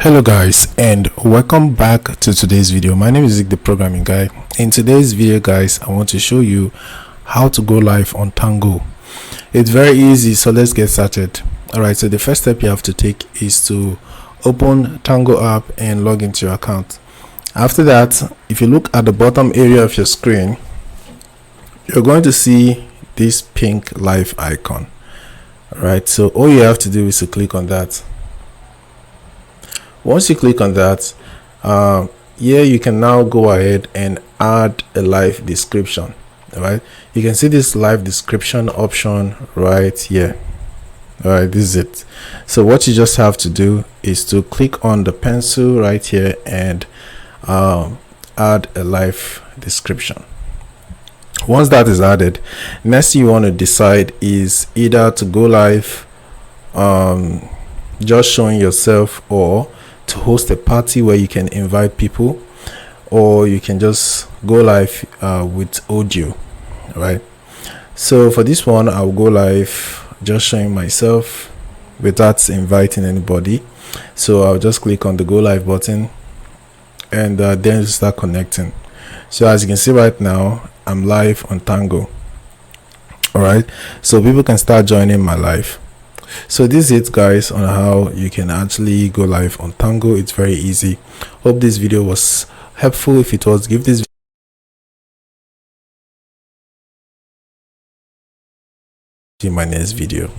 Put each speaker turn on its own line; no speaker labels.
Hello guys, and welcome back to today's video. My name is Zig, the programming guy. In today's video guys, I want to show you how to go live on Tango. It's very easy, so let's get started. Alright, so the first step you have to take is to open Tango app and log into your account. After that, if you look at the bottom area of your screen, you're going to see this pink live icon. Alright, so all you have to do is to click on that. Once you click on that, here you can now go ahead and add a live description. All right, you can see this live description option right here. All right, this is it. So what you just have to do is to click on the pencil right here and add a live description. Once that is added, next you want to decide is either to go live just showing yourself, or to host a party where you can invite people, or you can just go live with audio. Right, so for this one I'll go live just showing myself without inviting anybody. So I'll just click on the go live button and then start connecting. So as you can see right now, I'm live on Tango. All right, so people can start joining my live. So this is it guys on how you can actually go live on Tango. It's very easy. Hope this video was helpful. If it was, give this in my next video.